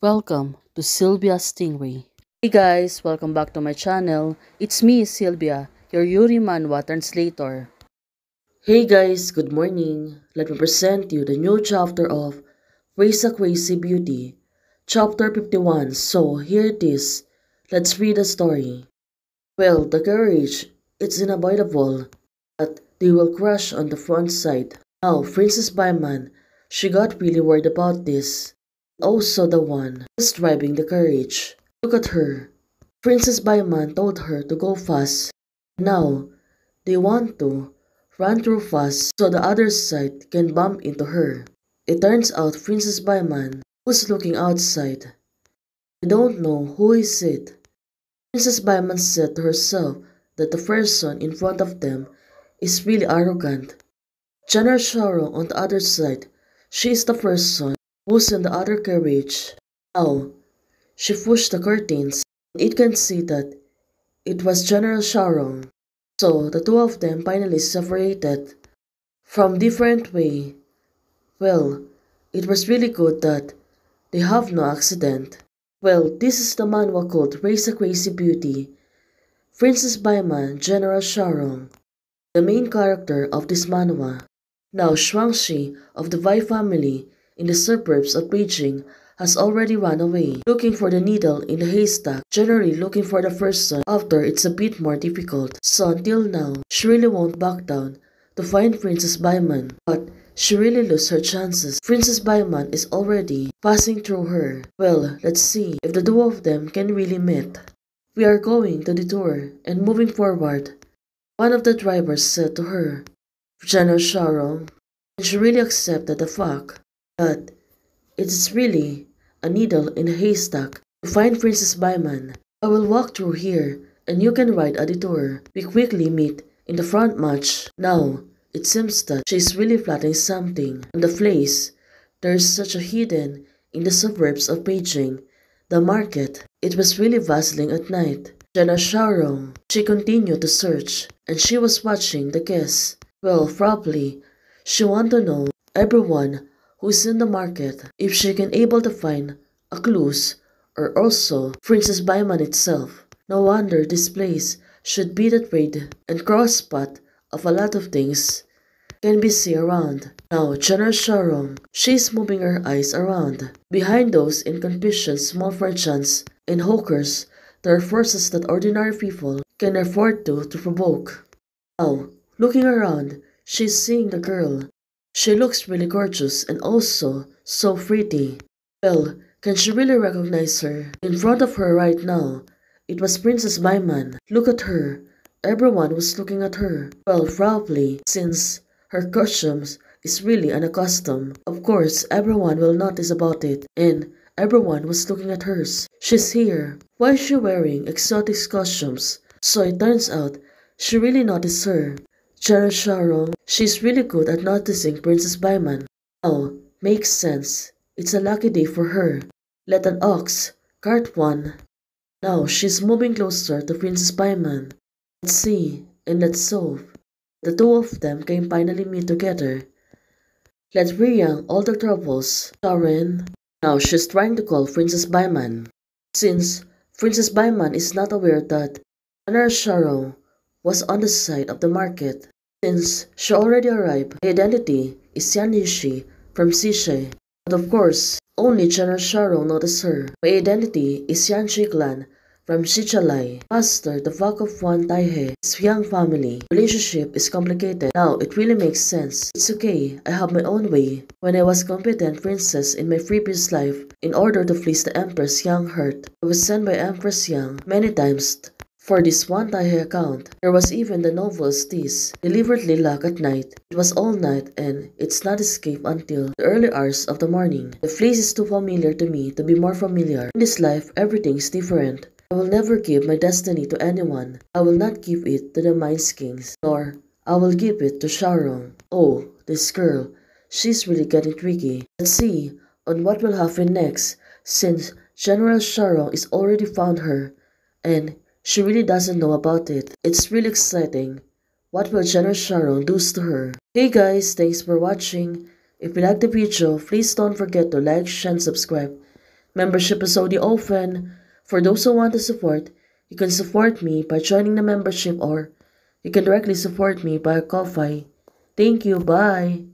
Welcome to Sylvia Stingray. Hey guys, welcome back to my channel. It's me, Sylvia, your Yuri Manhwa translator. Hey guys, good morning. Let me present you the new chapter of Raise a Crazy Beauty, chapter 51. So here it is. Let's read the story. Well, the carriage, it's unavoidable that they will crash on the front side. Now, Princess Baiman, she got really worried about this. Also the one who's driving the carriage. Look at her. Princess Baiman told her to go fast. Now, they want to run through fast so the other side can bump into her. It turns out Princess Baiman was looking outside. I don't know who is it. Princess Baiman said to herself that the person in front of them is really arrogant. General Sharo on the other side, she is the person who's in the other carriage. Now, she pushed the curtains, and it can see that it was General Sharon. So the two of them finally separated from different way. Well, it was really good that they have no accident. Well, this is the manhwa called Raise a Crazy Beauty. Princess Baiman, General Sharon, the main character of this manhwa. Now Shuangxi of the Wei family in the suburbs of Beijing has already run away, looking for the needle in the haystack, generally looking for the person after it's a bit more difficult. So until now, she really won't back down to find Princess Baiman, but she really loses her chances. Princess Baiman is already passing through her. Well, let's see if the two of them can really meet. We are going to detour and moving forward. One of the drivers said to her, General Sharon, and she really accepted the fact that it is really a needle in a haystack to find Princess Baiman. I will walk through here and you can ride a detour. We quickly meet in the front match. Now, it seems that she is really plotting something. On the place, there is such a hidden in the suburbs of Beijing. The market, it was really bustling at night. Jenna Sharon, she continued to search and she was watching the guests. Well, probably, she want to know everyone who's in the market if she can able to find a clues or also Princess Baiman itself. No wonder this place should be the trade and cross spot of a lot of things can be seen around. Now, General Sharon, she's moving her eyes around. Behind those in confusion small merchants and hawkers, there are forces that ordinary people can afford to provoke. Now, looking around, she's seeing the girl. She looks really gorgeous and also so pretty. Well, can she really recognize her? In front of her right now, it was Princess Baiman. Look at her. Everyone was looking at her. Well, probably, since her costumes is really unaccustomed. Of course, everyone will notice about it, and everyone was looking at hers. She's here. Why is she wearing exotic costumes? So it turns out, she really noticed her. General Sharon, she's really good at noticing Princess Baiman. Oh, makes sense. It's a lucky day for her. Let an ox cart one. Now she's moving closer to Princess Baiman. Let's see and let's solve. The two of them can finally meet together. Let's bring all the troubles. Sharon. Now she's trying to call Princess Baiman. Since Princess Baiman is not aware that General Sharon was on the side of the market. Since she already arrived, her identity is Yan Yishi from Sishe. But of course, only General Sharon noticed her. My identity is Yan Shiklan from Sichalai. Master, the Vak of Wan Taihe, his young family. Relationship is complicated. Now, it really makes sense. It's okay, I have my own way. When I was competent princess in my previous life, in order to please the Empress Yang Heart, I was sent by Empress Yang many times for this one Taihe account. There was even the novel's tease, deliberately locked at night. It was all night and it's not escape until the early hours of the morning. The place is too familiar to me to be more familiar. In this life, everything is different. I will never give my destiny to anyone. I will not give it to the Mines Kings, nor I will give it to Sharon. Oh, this girl. She's really getting tricky. Let's see on what will happen next, since General Sharon is already found her, and she really doesn't know about it. It's really exciting. What will General Sharon do to her? Hey guys, thanks for watching. If you like the video, please don't forget to like, share, and subscribe. Membership is already open. For those who want to support, you can support me by joining the membership or you can directly support me by Ko-Fi. Thank you. Bye.